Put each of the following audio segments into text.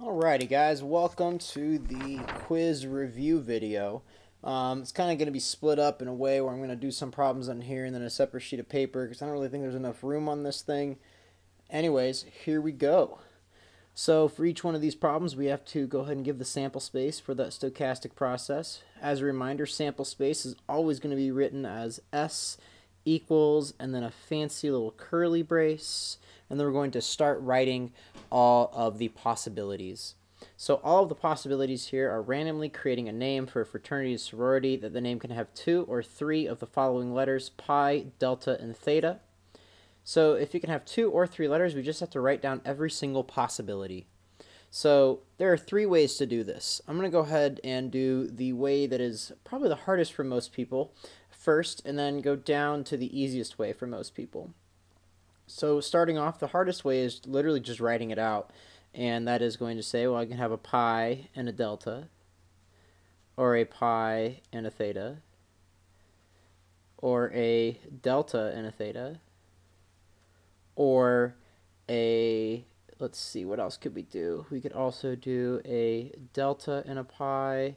Alrighty guys, welcome to the quiz review video. It's kind of going to be split up in a way where I'm going to do some problems on here and then a separate sheet of paper because I don't really think there's enough room on this thing. Anyways, here we go. So for each one of these problems we have to go ahead and give the sample space for that stochastic process. As a reminder, sample space is always going to be written as S equals and then a fancy little curly brace, and then we're going to start writing all of the possibilities. So all of the possibilities here are randomly creating a name for a fraternity or sorority that the name can have 2 or 3 of the following letters: pi, delta, and theta. So if you can have 2 or 3 letters, we just have to write down every single possibility. So there are 3 ways to do this. I'm going to go ahead and do the way that is probably the hardest for most people first, and then go down to the easiest way for most people. So starting off, the hardest way is literally just writing it out, and that is going to say, well, I can have a pi and a delta, or a pi and a theta, or a delta and a theta, or a, let's see, what else could we do? We could also do a delta and a pi,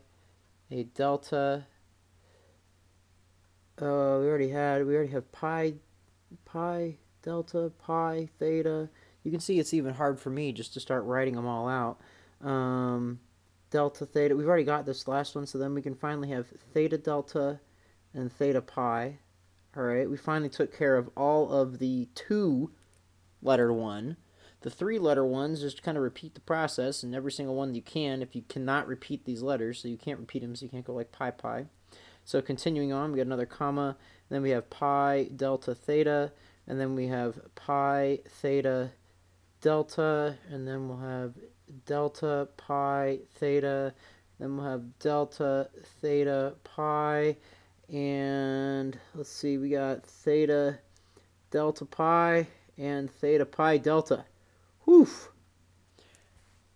a delta. We already have pi, delta, pi, theta. You can see it's even hard for me just to start writing them all out. Delta, theta. We've already got this last one, so then we can finally have theta delta and theta pi. Alright, we finally took care of all of the 2-letter one. The 3-letter ones, just kind of repeat the process, and every single one you can if you cannot repeat these letters. So you can't repeat them, so you can't go like pi, pi. So continuing on, we got another comma, then we have pi, delta, theta, and then we have pi, theta, delta, and then we'll have delta, pi, theta, then we'll have delta, theta, pi, and let's see, we got theta, delta, pi, and theta, pi, delta. Whew!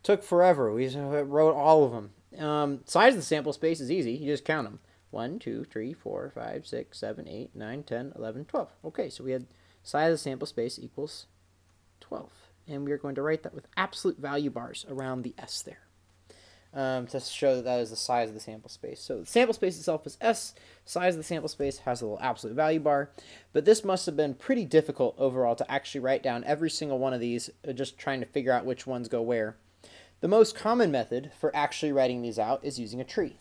Took forever. We wrote all of them. Size of the sample space is easy. You just count them. 1, 2, 3, 4, 5, 6, 7, 8, 9, 10, 11, 12. Okay, so we had size of the sample space equals 12. And we are going to write that with absolute value bars around the S there to show that that is the size of the sample space. So the sample space itself is S. Size of the sample space has a little absolute value bar. But this must have been pretty difficult overall to actually write down every single one of these, just trying to figure out which ones go where. The most common method for actually writing these out is using a tree.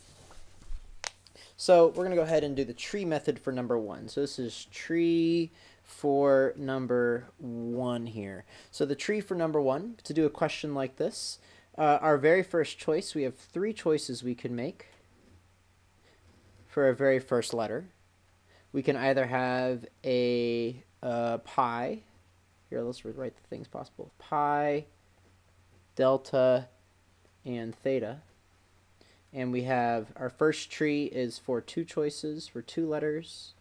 So we're going to go ahead and do the tree method for number 1. So this is tree for number 1 here. So the tree for number 1, to do a question like this, our very first choice, we have 3 choices we can make for our very first letter. We can either have a pi, here let's rewrite the things possible, pi, delta, and theta. And we have our first tree is for 2 choices for 2 letters.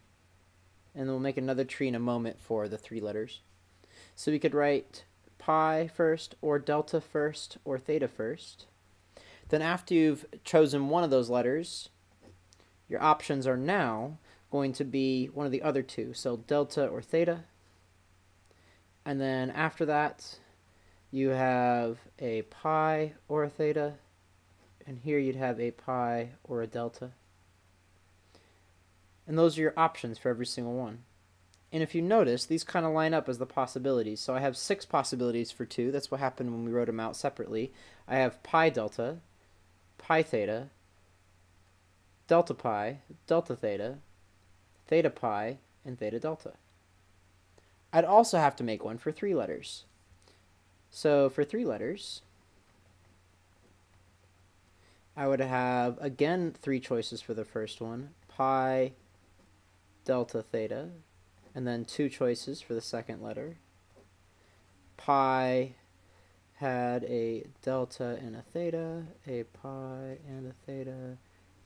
And then we'll make another tree in a moment for the 3 letters. So we could write pi first, or delta first, or theta first. Then after you've chosen one of those letters, your options are now going to be one of the other 2. So delta or theta. And then after that, you have a pi or a theta. And here you'd have a pi or a delta. And those are your options for every single one. And if you notice, these kind of line up as the possibilities. So I have 6 possibilities for 2. That's what happened when we wrote them out separately. I have pi delta, pi theta, delta pi, delta theta, theta pi, and theta delta. I'd also have to make one for 3 letters. So for 3 letters, I would have, again, 3 choices for the first one, pi, delta, theta, and then 2 choices for the second letter. Pi had a delta and a theta, a pi and a theta,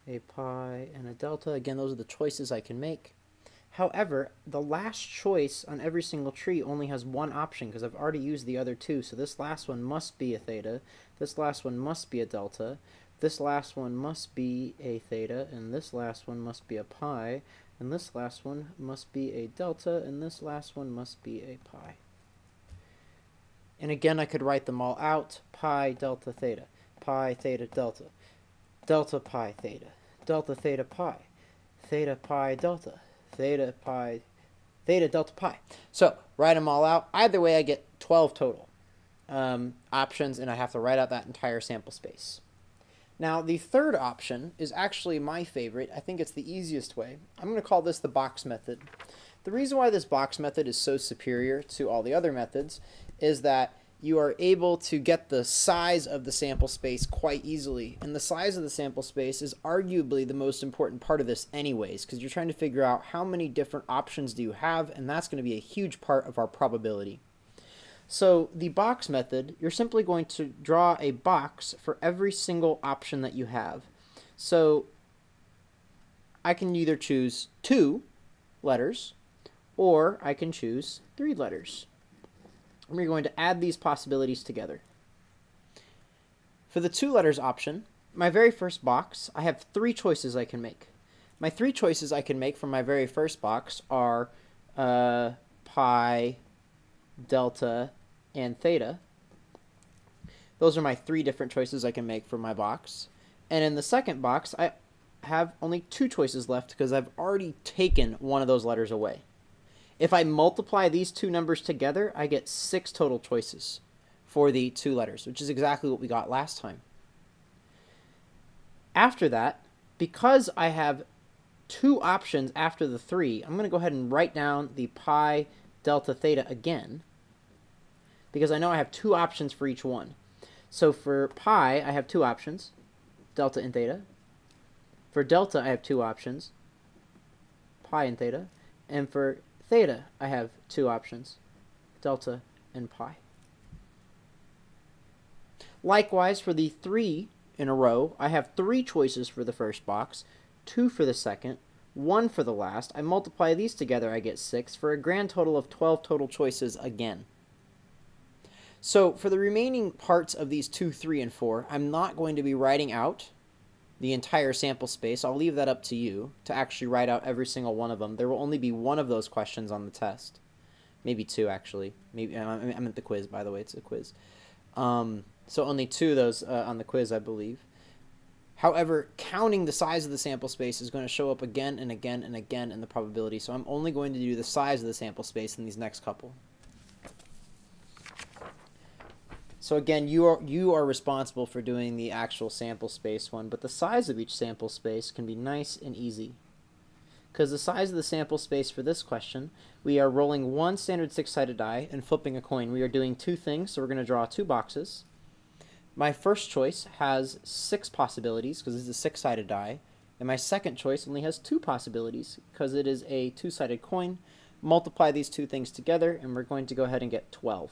a pi and a delta. Again, those are the choices I can make. However, the last choice on every single tree only has 1 option because I've already used the other 2. So this last one must be a theta, this last one must be a delta, this last one must be a theta, and this last one must be a pi, and this last one must be a delta, and this last one must be a pi. And again, I could write them all out, pi, delta, theta. pi, theta, delta. Delta pi, theta. Delta, theta, pi. Theta, pi, delta. Theta, pi, theta, delta, pi. So, write them all out. Either way, I get 12 total options, and I have to write out that entire sample space. Now, the third option is actually my favorite. I think it's the easiest way. I'm going to call this the box method. The reason why this box method is so superior to all the other methods is that you are able to get the size of the sample space quite easily. And the size of the sample space is arguably the most important part of this anyways, because you're trying to figure out how many different options do you have, and that's going to be a huge part of our probability. So the box method, you're simply going to draw a box for every single option that you have. So I can either choose 2 letters, or I can choose 3 letters. And we're going to add these possibilities together. For the 2 letters option, my very first box, I have 3 choices I can make. My 3 choices I can make from my very first box are pi, delta, and theta. Those are my 3 different choices I can make for my box. And in the second box, I have only 2 choices left because I've already taken one of those letters away. If I multiply these 2 numbers together, I get 6 total choices for the 2 letters, which is exactly what we got last time. After that, because I have 2 options after the 3, I'm going to go ahead and write down the pi, delta, theta again, because I know I have 2 options for each one. So for pi, I have 2 options, delta and theta. For delta, I have 2 options, pi and theta. And for theta, I have 2 options, delta and pi. Likewise, for the 3 in a row, I have 3 choices for the first box, 2 for the second, 1 for the last. I multiply these together, I get 6, for a grand total of 12 total choices again. So for the remaining parts of these 2, 3, and 4, I'm not going to be writing out the entire sample space. I'll leave that up to you to actually write out every single one of them. There will only be 1 of those questions on the test. Maybe 2, actually. Maybe I'm at the quiz, by the way. It's a quiz. So only 2 of those on the quiz, I believe. However, counting the size of the sample space is going to show up again and again and again in the probability. So I'm only going to do the size of the sample space in these next couple. So again, you are responsible for doing the actual sample space one, but the size of each sample space can be nice and easy. Because the size of the sample space for this question, we are rolling 1 standard 6-sided die and flipping a coin. We are doing 2 things, so we're going to draw 2 boxes. My first choice has 6 possibilities because it's a 6-sided die, and my second choice only has 2 possibilities because it is a 2-sided coin. Multiply these 2 things together, and we're going to go ahead and get 12.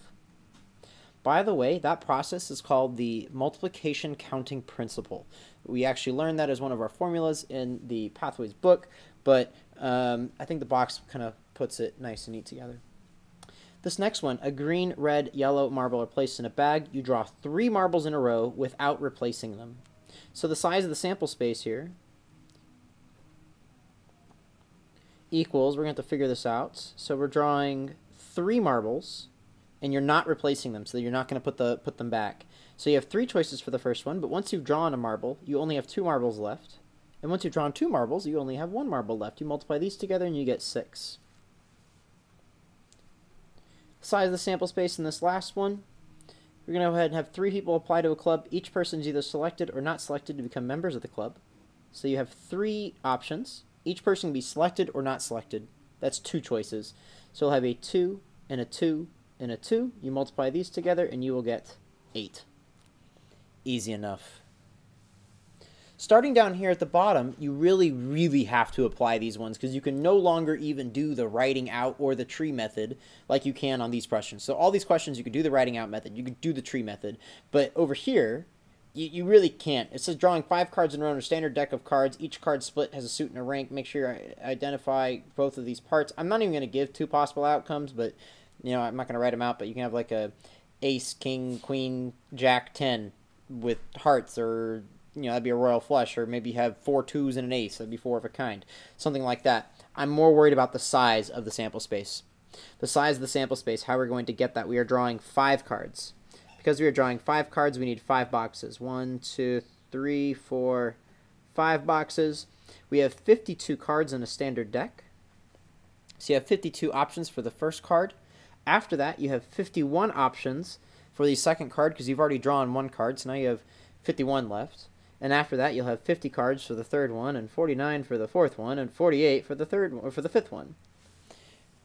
By the way, that process is called the multiplication counting principle. We actually learned that as one of our formulas in the Pathways book, but I think the box kind of puts it nice and neat together. This next one, a green, red, yellow marble are placed in a bag. You draw 3 marbles in a row without replacing them. So the size of the sample space here equals, we're going to have to figure this out. So we're drawing 3 marbles, and you're not replacing them, so you're not going to put them back. So you have 3 choices for the first one, but once you've drawn a marble, you only have 2 marbles left. And once you've drawn 2 marbles, you only have 1 marble left. You multiply these together and you get 6. Size of the sample space in this last one, we're going to go ahead and have 3 people apply to a club. Each person is either selected or not selected to become members of the club. So you have 3 options. Each person can be selected or not selected. That's 2 choices. So we'll have a 2 and a 2 and a 2. You multiply these together and you will get 8. Easy enough. Starting down here at the bottom, you really have to apply these ones because you can no longer even do the writing out or the tree method like you can on these questions. So all these questions, you could do the writing out method, you could do the tree method, but over here, you really can't. It says drawing 5 cards in a row in a standard deck of cards. Each card split has a suit and a rank. Make sure you identify both of these parts. I'm not even going to give 2 possible outcomes, but I'm not going to write them out, but you can have like a ace, king, queen, jack, 10 with hearts, or that'd be a royal flush, or maybe you have 4 2s and an ace. That'd be 4 of a kind. Something like that. I'm more worried about the size of the sample space. The size of the sample space, how we're going to get that. We are drawing 5 cards. Because we are drawing 5 cards, we need 5 boxes. 1, 2, 3, 4, 5 boxes. We have 52 cards in a standard deck. So you have 52 options for the first card. After that, you have 51 options for the second card because you've already drawn 1 card, so now you have 51 left. And after that, you'll have 50 cards for the third one, and 49 for the fourth one, and 48 for the fifth one.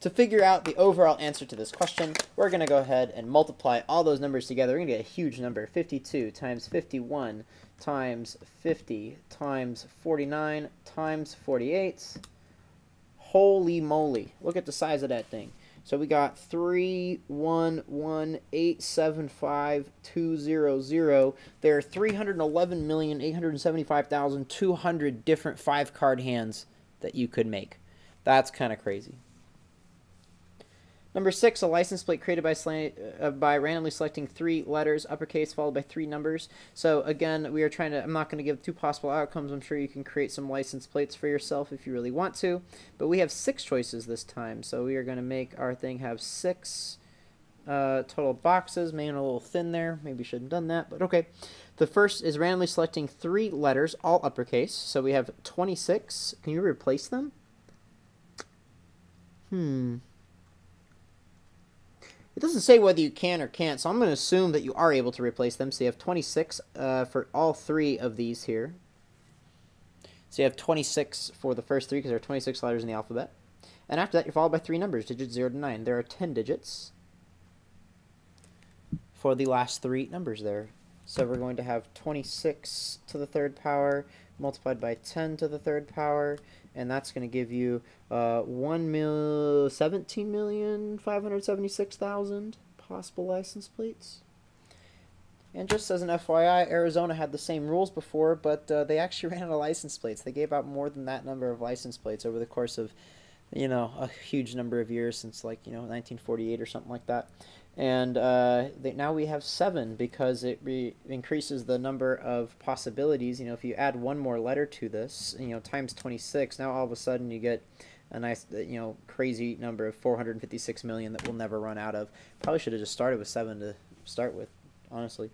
To figure out the overall answer to this question, we're going to go ahead and multiply all those numbers together. We're going to get a huge number, 52 times 51 times 50 times 49 times 48. Holy moly. Look at the size of that thing. So we got 311,875,200. There are 311,875,200 different 5-card hands that you could make. That's kind of crazy. Number 6, a license plate created by randomly selecting 3 letters, uppercase followed by 3 numbers. So again, we are trying to, I'm not going to give 2 possible outcomes. I'm sure you can create some license plates for yourself if you really want to. But we have 6 choices this time. So we are going to make our thing have 6 total boxes. Maybe a little thin there. Maybe shouldn't have done that, but okay. The first is randomly selecting 3 letters, all uppercase. So we have 26. Can you replace them? It doesn't say whether you can or can't, so I'm going to assume that you are able to replace them. So you have 26 for all 3 of these here. So you have 26 for the first 3 because there are 26 letters in the alphabet. And after that, you're followed by 3 numbers, digits 0 to 9. There are 10 digits for the last 3 numbers there. So we're going to have 26 to the 3rd power multiplied by 10 to the 3rd power, and that's going to give you 17,576,000 possible license plates. And just as an FYI, Arizona had the same rules before, but they actually ran out of license plates. They gave out more than that number of license plates over the course of, a huge number of years since, 1948 or something like that. And now we have 7 because it increases the number of possibilities. If you add 1 more letter to this, times 26, now all of a sudden you get a nice, crazy number of 456 million that we'll never run out of. Probably should have just started with 7 to start with, honestly.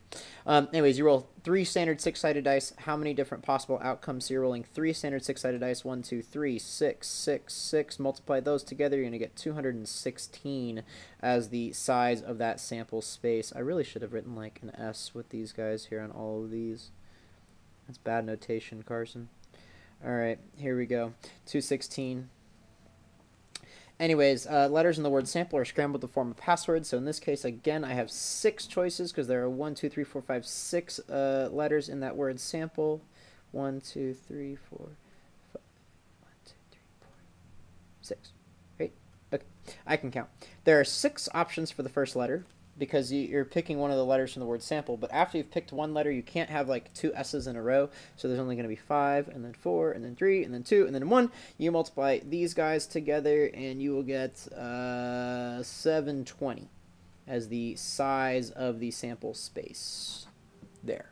Anyways, you roll 3 standard 6-sided dice. How many different possible outcomes? So you're rolling 3 standard 6-sided dice. 1, 2, 3, 6, 6, 6. Multiply those together. You're going to get 216 as the size of that sample space. I really should have written like an S with these guys here on all of these. That's bad notation, Carson. All right, here we go. 216. Anyways, letters in the word sample are scrambled to form a password. So in this case, again, I have 6 choices because there are 1, 2, 3, 4, 5, 6 letters in that word sample. 1, 2, 3, 4, 5. 1, 2, 3, 4, 6. Right? Okay, I can count. There are 6 options for the first letter because you're picking one of the letters from the word sample. But after you've picked 1 letter, you can't have like 2 S's in a row. So there's only going to be 5, and then 4, and then 3, and then 2, and then 1. You multiply these guys together, and you will get 720 as the size of the sample space. There.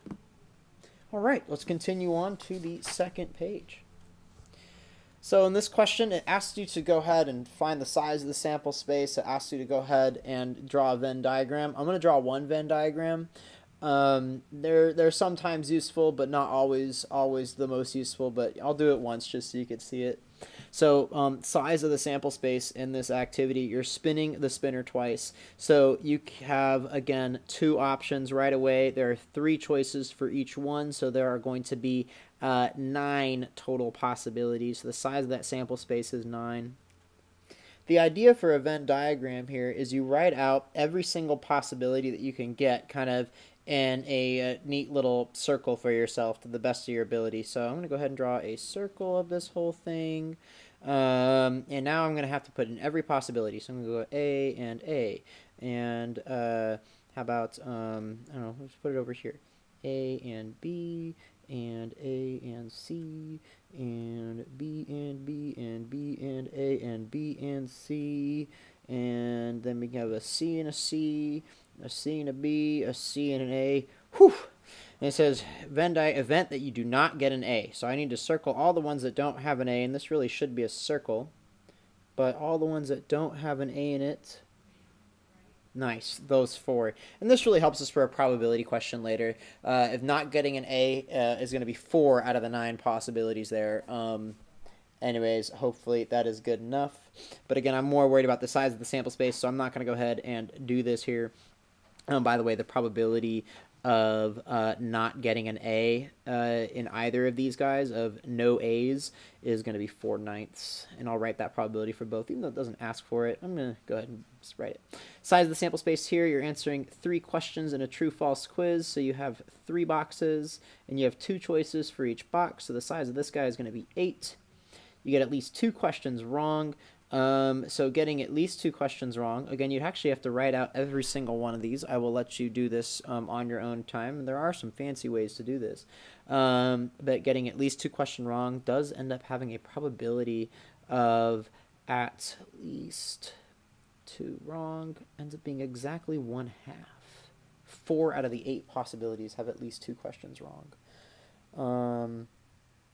All right, let's continue on to the second page. So in this question, it asks you to go ahead and find the size of the sample space. It asks you to go ahead and draw a Venn diagram. I'm going to draw one Venn diagram. They're sometimes useful, but not always the most useful. But I'll do it once just so you can see it. So size of the sample space in this activity, you're spinning the spinner twice. So you have, again, 2 options right away. There are 3 choices for each one, so there are going to be 9 total possibilities. So the size of that sample space is 9. The idea for a Venn diagram here is you write out every single possibility that you can get kind of in a neat little circle for yourself to the best of your ability. So I'm going to go ahead and draw a circle of this whole thing. And now I'm going to have to put in every possibility. So I'm going to go A and A. And how about, I don't know, let's put it over here. A and B, and A and C, and B and B, and B and A, and B and C. And then we have a C and a C, a C and a B, a C and an A. Whew! And it says, event that you do not get an A. So I need to circle all the ones that don't have an A, and this really should be a circle. But all the ones that don't have an A in it, Nice, those 4. And this really helps us for a probability question later. If not getting an A is going to be 4 out of the 9 possibilities there. Anyways, hopefully that is good enough. But again, I'm more worried about the size of the sample space, so I'm not going to go ahead and do this here. By the way, the probability of not getting an A in either of these guys, of no A's, is going to be 4/9. And I'll write that probability for both, even though it doesn't ask for it. I'm going to go ahead and just write it. Size of the sample space here, you're answering 3 questions in a true-false quiz, so you have 3 boxes, and you have 2 choices for each box, so the size of this guy is going to be 8. You get at least 2 questions wrong. So getting at least 2 questions wrong, again, you'd actually have to write out every single one of these. I will let you do this on your own time, and there are some fancy ways to do this. But getting at least 2 questions wrong does end up having a probability of at least 2 wrong, ends up being exactly 1/2. 4 out of the 8 possibilities have at least 2 questions wrong.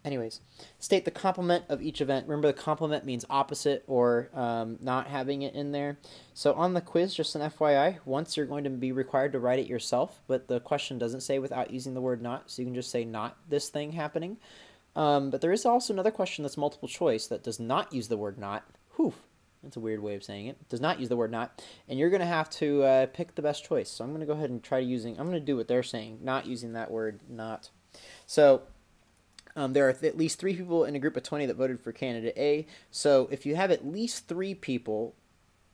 Anyways, state the complement of each event. Remember, the complement means opposite or not having it in there. So on the quiz, just an FYI, once you're going to be required to write it yourself, but the question doesn't say without using the word not, so you can just say not this thing happening. But there is also another question that's multiple choice that does not use the word not. Whew, that's a weird way of saying it. Does not use the word not, and you're going to have to pick the best choice. So I'm going to go ahead and try using, I'm going to do what they're saying, not using that word not. So there are at least 3 people in a group of 20 that voted for candidate A. So if you have at least 3 people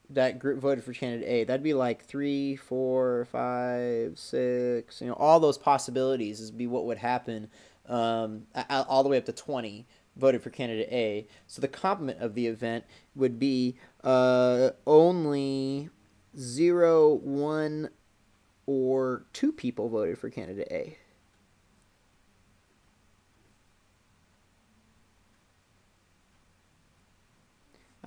that group voted for candidate A, that'd be like 3, 4, 5, 6, all those possibilities is be what would happen all the way up to 20 voted for candidate A. So the complement of the event would be only 0, 1, or 2 people voted for candidate A.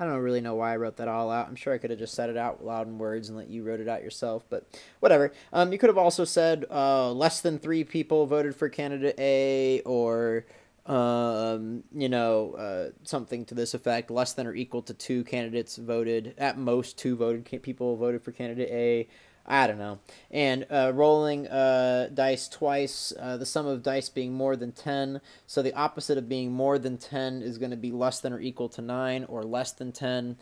I don't really know why I wrote that all out. I'm sure I could have just said it out loud in words and let you wrote it out yourself, but whatever. You could have also said less than 3 people voted for candidate A, or something to this effect. Less than or equal to 2 candidates voted. At most, 2 people voted for candidate A. I don't know. And rolling dice twice, the sum of dice being more than 10. So the opposite of being more than 10 is going to be less than or equal to 9, or less than 10,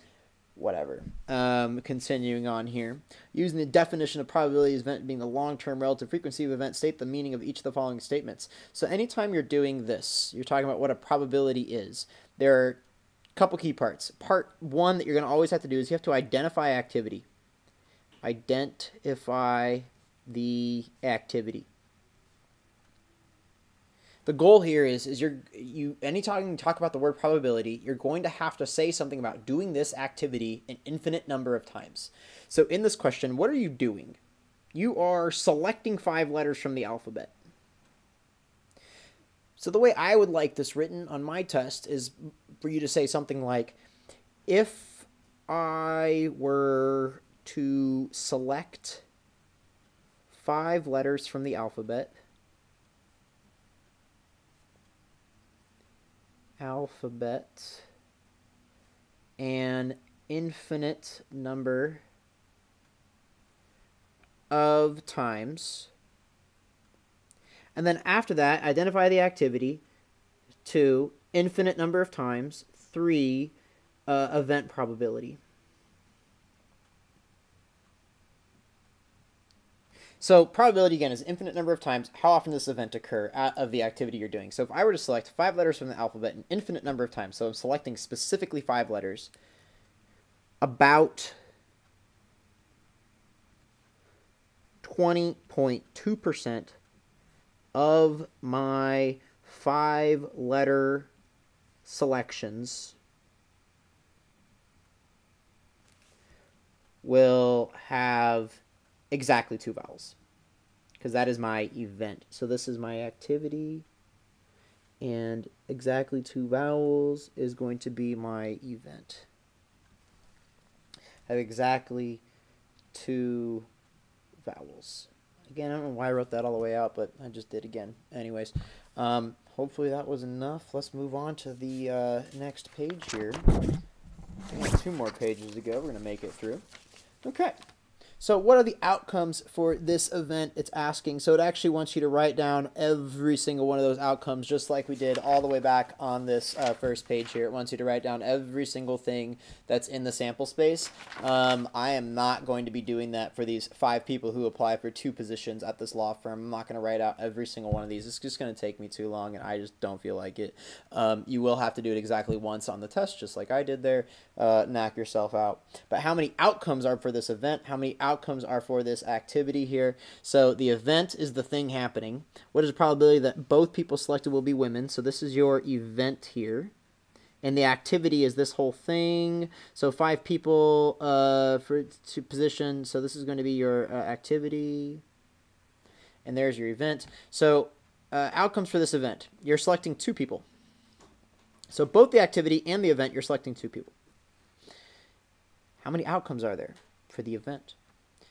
whatever. Continuing on here. Using the definition of probability of event being the long-term relative frequency of event, state the meaning of each of the following statements. So anytime you're doing this, you're talking about what a probability is. There are a couple key parts. Part 1 that you're going to always have to do is you have to identify activity. Identify the activity. The goal here is anytime you talk about the word probability, you're going to have to say something about doing this activity an infinite number of times. So in this question, what are you doing? You are selecting 5 letters from the alphabet. So the way I would like this written on my test is for you to say something like, if I were to select 5 letters from the alphabet, an infinite number of times, and then after that, identify the activity. 2, infinite number of times. 3, event probability. So probability, again, is infinite number of times how often does this event occur of the activity you're doing. So if I were to select 5 letters from the alphabet an infinite number of times, so I'm selecting specifically 5 letters, about 20.2% of my 5-letter selections will have exactly 2 vowels, because that is my event. So this is my activity, and exactly 2 vowels is going to be my event. I have exactly 2 vowels. Again, I don't know why I wrote that all the way out, but I just did again. Anyways, hopefully that was enough. Let's move on to the next page here. We have 2 more pages to go. We're going to make it through. Okay. So what are the outcomes for this event it's asking? So it actually wants you to write down every single one of those outcomes, just like we did all the way back on this first page here. It wants you to write down every single thing that's in the sample space. I am not going to be doing that for these 5 people who apply for 2 positions at this law firm. I'm not going to write out every single one of these. It's just going to take me too long, and I just don't feel like it. You will have to do it exactly once on the test, just like I did there. Knock yourself out. But how many outcomes are for this event? How many outcomes are for this activity here? So the event is the thing happening. What is the probability that both people selected will be women? So this is your event here. And the activity is this whole thing. So 5 people for 2 positions. So this is going to be your activity. And there's your event. So outcomes for this event. You're selecting 2 people. So both the activity and the event, you're selecting 2 people. How many outcomes are there for the event?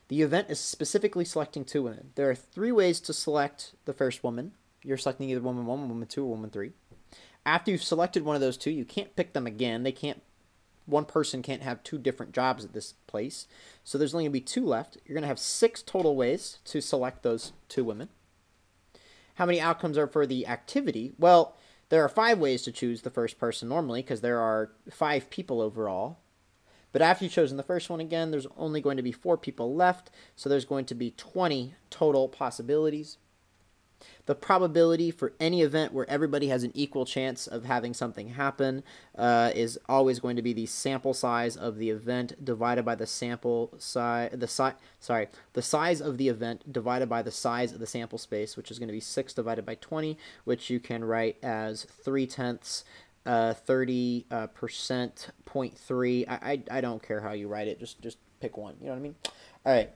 The event is specifically selecting 2 women. There are 3 ways to select the first woman. You're selecting either woman 1, woman 2, or woman 3. After you've selected one of those 2, you can't pick them again. They can't. One person can't have 2 different jobs at this place. So there's only going to be 2 left. You're going to have 6 total ways to select those 2 women. How many outcomes are for the activity? Well, there are 5 ways to choose the first person normally because there are 5 people overall. But after you've chosen the first one again, there's only going to be 4 people left, so there's going to be 20 total possibilities. The probability for any event where everybody has an equal chance of having something happen is always going to be the sample size of the event divided by the sample size, the size of the event divided by the size of the sample space, which is going to be 6 divided by 20, which you can write as 3/10. 30%, 0.3. I don't care how you write it. Just pick one. You know what I mean? All right.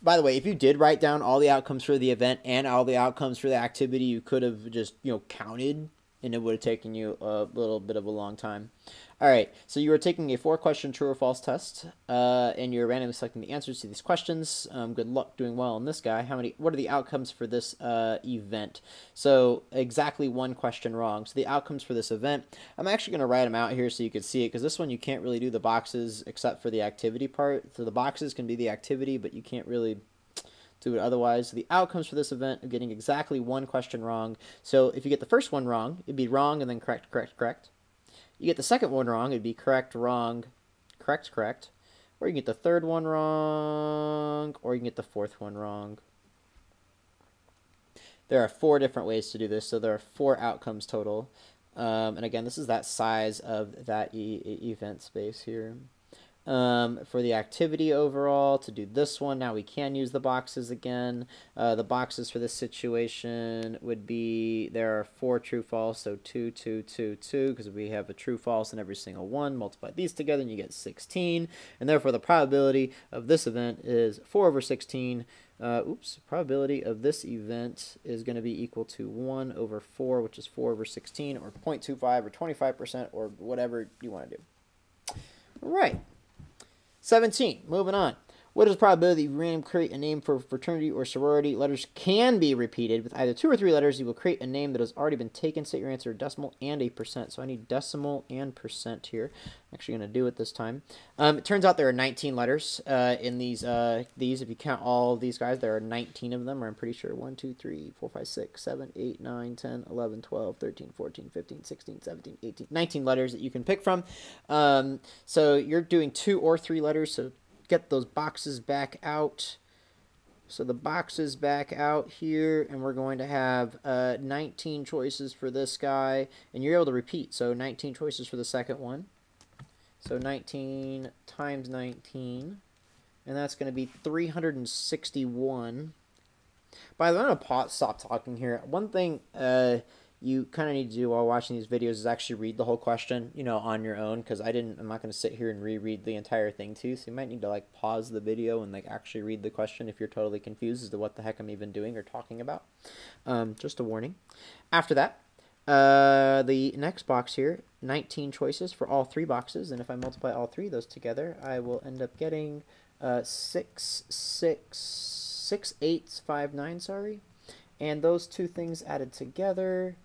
By the way, if you did write down all the outcomes for the event and all the outcomes for the activity, you could have just, counted, and it would have taken you a little bit of a long time. All right, so you were taking a 4-question true or false test, and you're randomly selecting the answers to these questions. Good luck doing well on this guy. What are the outcomes for this event? So exactly 1 question wrong. So the outcomes for this event, I'm actually going to write them out here so you can see it, because this one you can't really do the boxes except for the activity part. So the boxes can be the activity, but you can't really do it otherwise. So the outcomes for this event are getting exactly 1 question wrong. So if you get the first one wrong, it'd be wrong and then correct, correct, correct. You get the second one wrong, it'd be correct, wrong, correct, correct. Or you can get the third one wrong, or you can get the 4th one wrong. There are 4 different ways to do this, so there are 4 outcomes total. And again, this is that size of that event space here. For the activity overall, to do this one, now we can use the boxes again. The boxes for this situation would be, there are 4 true false, so 2, 2, 2, 2, because we have a true false in every single one. Multiply these together and you get 16, and therefore the probability of this event is 4 over 16. Probability of this event is going to be equal to 1 over 4, which is 4 over 16, or 0.25, or 25%, or whatever you want to do. All right. 17, moving on. What is the probability you random create a name for a fraternity or sorority? Letters can be repeated. With either 2 or 3 letters, you will create a name that has already been taken. Set your answer decimal and a percent. So I need decimal and percent here. I'm actually going to do it this time. It turns out there are 19 letters in these. If you count all of these guys, there are 19 of them, or I'm pretty sure 1, 2, 3, 4, 5, 6, 7, 8, 9, 10, 11, 12, 13, 14, 15, 16, 17, 18, 19 letters that you can pick from. So you're doing 2 or 3 letters, so get those boxes back out. So the boxes back out here, and we're going to have 19 choices for this guy, and you're able to repeat. So 19 choices for the second one. So 19 times 19, and that's going to be 361. By the way, I'm going to stop talking here. One thing you kind of need to do while watching these videos is actually read the whole question, on your own, because I'm not going to sit here and reread the entire thing too, so you might need to pause the video and actually read the question if you're totally confused as to what the heck I'm even doing or talking about. Just a warning. After that, the next box here, 19 choices for all 3 boxes, and if I multiply all 3 of those together, I will end up getting 6,859, sorry. And those 2 things added together,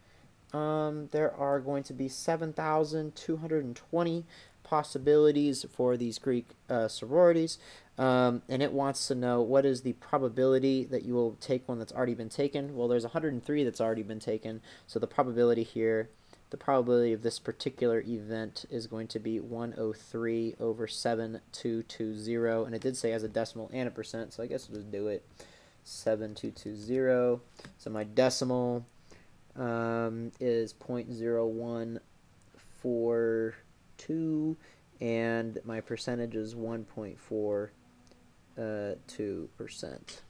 there are going to be 7,220 possibilities for these Greek sororities, and it wants to know what is the probability that you will take one that's already been taken. Well, there's 103 that's already been taken, so the probability here, the probability of this particular event is going to be 103 over 7220, and it did say as a decimal and a percent, so I guess we'll just do it. 7220. So my decimal is 0.0142, and my percentage is 1.42%.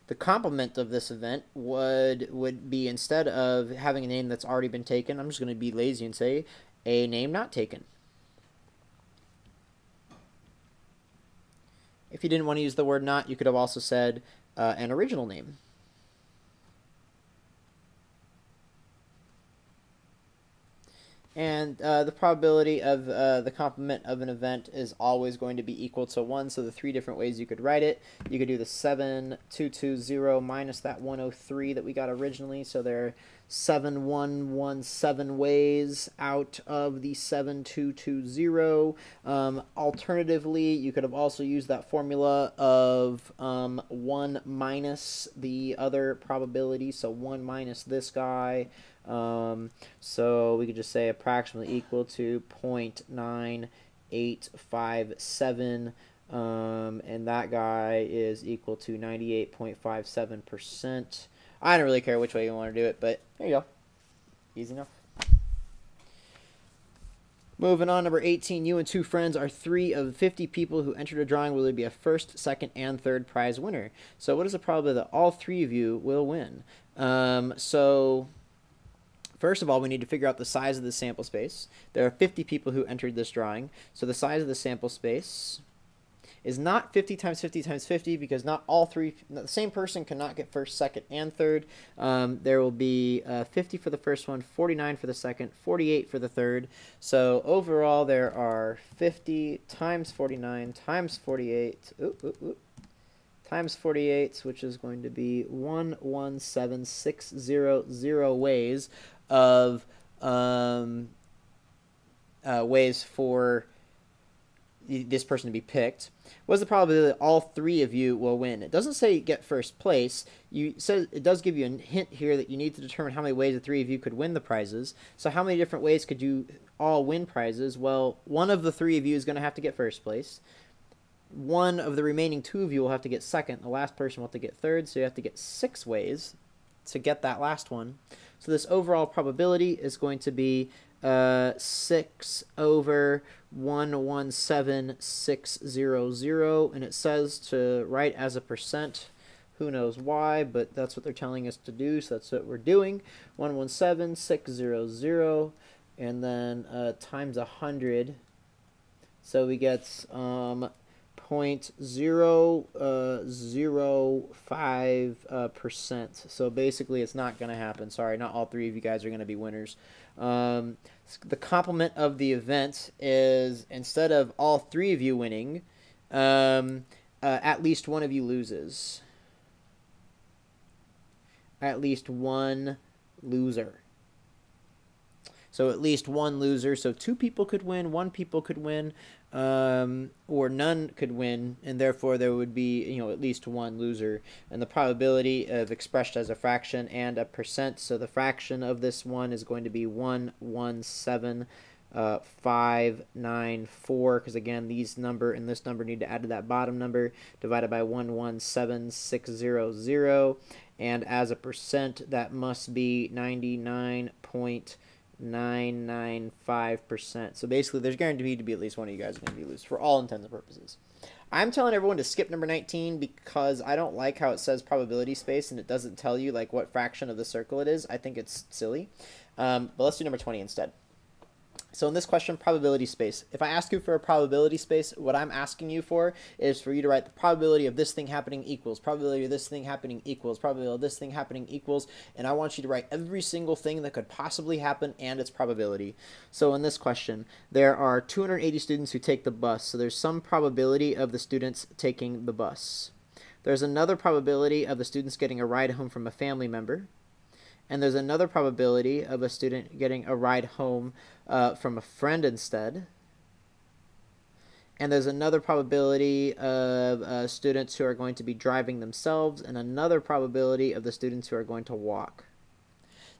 The complement of this event would be, instead of having a name that's already been taken, I'm just going to be lazy and say a name not taken. If you didn't want to use the word not, you could have also said an original name. And the probability of the complement of an event is always going to be equal to 1. So the three different ways you could write it. You could do the 7220 minus that 103 that we got originally. So there are 7117 ways out of the 7220. Alternatively, you could have also used that formula of 1 minus the other probability. So 1 minus this guy. So we could just say approximately equal to 0.9857, and that guy is equal to 98.57%. I don't really care which way you want to do it, but there you go. Easy enough. Moving on, number 18, you and two friends are 3 of 50 people who entered a drawing. Will there be a first, second, and third prize winner? So what is the probability that all 3 of you will win? First of all, we need to figure out the size of the sample space. There are 50 people who entered this drawing. So the size of the sample space is not 50 times 50 times 50, because not all 3, the same person cannot get first, second, and third. There will be 50 for the first one, 49 for the second, 48 for the third. So overall, there are 50 times 49 times 48. Times 48, which is going to be 117,600 ways of ways for this person to be picked. What's the probability that all 3 of you will win? It doesn't say get first place. It does give you a hint here that you need to determine how many ways the 3 of you could win the prizes. So how many different ways could you all win prizes? Well, one of the 3 of you is going to have to get first place. One of the remaining 2 of you will have to get second. The last person will have to get third. So you have to get 6 ways to get that last one. So this overall probability is going to be 6 over 117,600, and it says to write as a percent. Who knows why, but that's what they're telling us to do, so that's what we're doing. 117,600, and then times 100. So we get 0.005%. So basically, it's not going to happen. Sorry, not all 3 of you guys are going to be winners. The complement of the event is, instead of all 3 of you winning, at least one of you loses. At least one loser. So at least one loser. So 2 people could win, 1 people could win, or none could win, and therefore there would be, at least one loser. And the probability of expressed as a fraction and a percent. So the fraction of this one is going to be 117,594, because again, this number and this number need to add to that bottom number, divided by 117,600, and as a percent, that must be 99.995%. So basically, there's guaranteed to be at least one of you guys going to be loose for all intents and purposes. I'm telling everyone to skip number 19 because I don't like how it says probability space and it doesn't tell you like what fraction of the circle it is. I think it's silly. But let's do number 20 instead. So in this question, probability space. If I ask you for a probability space, what I'm asking you for is for you to write the probability of this thing happening equals, probability of this thing happening equals, probability of this thing happening equals, and I want you to write every single thing that could possibly happen and its probability. So in this question, there are 280 students who take the bus, so there's some probability of the students taking the bus. There's another probability of the students getting a ride home from a family member. And there's another probability of a student getting a ride home from a friend instead. And there's another probability of students who are going to be driving themselves, and another probability of the students who are going to walk.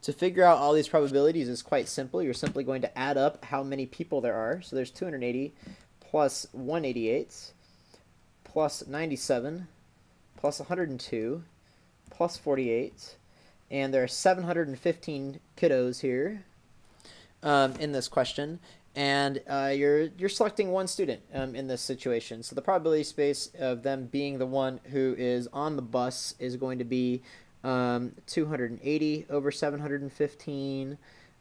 To figure out all these probabilities is quite simple. You're simply going to add up how many people there are. So there's 280 plus 188 plus 97 plus 102 plus 48. And there are 715 kiddos here in this question. And you're selecting one student in this situation. So the probability space of them being the one who is on the bus is going to be 280 over 715.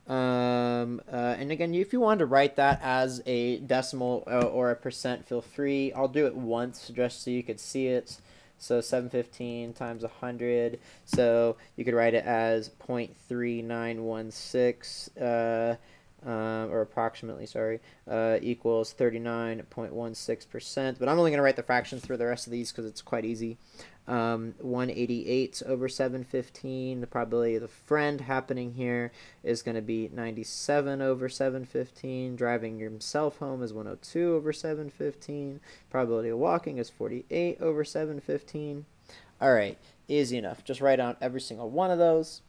And again, if you wanted to write that as a decimal or a percent, feel free. I'll do it once just so you could see it. So 715 times 100. So you could write it as 0.3916, or approximately, sorry, equals 39.16%. But I'm only going to write the fractions for the rest of these because it's quite easy. 188 over 715. The probability of the friend happening here is going to be 97 over 715. Driving himself home is 102 over 715. Probability of walking is 48 over 715. All right, easy enough. Just write down every single one of those.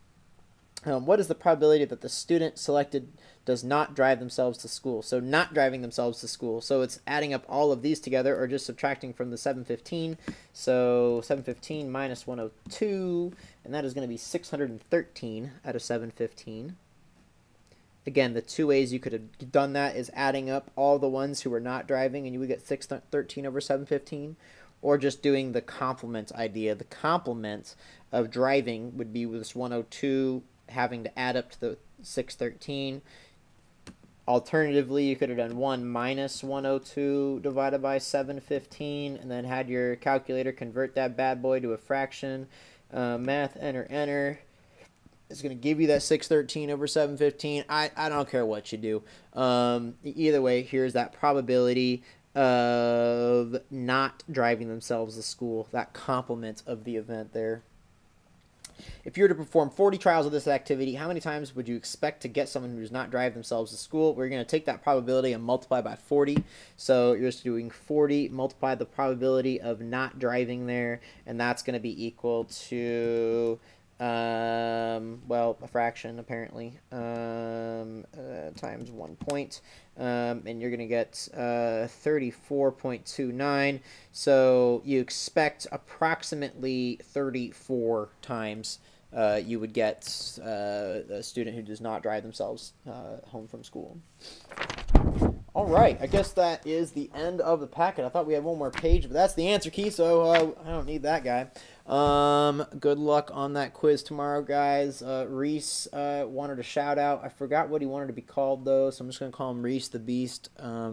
What is the probability that the student selected does not drive themselves to school? So not driving themselves to school. So it's adding up all of these together or just subtracting from the 715. So 715 minus 102, and that is going to be 613 out of 715. Again, the two ways you could have done that is adding up all the ones who were not driving, and you would get 613 over 715. Or just doing the complement idea. The complement of driving would be with this 102 having to add up to the 613. Alternatively, you could have done 1 minus 102 divided by 715, and then had your calculator convert that bad boy to a fraction. Math, enter. It's going to give you that 613 over 715. I don't care what you do. Either way, here's that probability of not driving themselves to school, that complement of the event there. If you were to perform 40 trials of this activity, how many times would you expect to get someone who does not drive themselves to school? We're going to take that probability and multiply by 40. So you're just doing 40, multiply the probability of not driving there, and that's going to be equal to, well, a fraction, apparently, times 1 point. And you're going to get 34.29. So you expect approximately 34 times you would get a student who does not drive themselves home from school. All right, I guess that is the end of the packet. I thought we had one more page, but that's the answer key, so I don't need that guy. Good luck on that quiz tomorrow, guys. Reese wanted a shout out. I forgot what he wanted to be called, though, so I'm just going to call him Reese the Beast.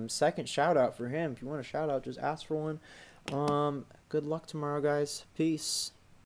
Second shout out for him. If you want a shout out, just ask for one. Good luck tomorrow, guys. Peace.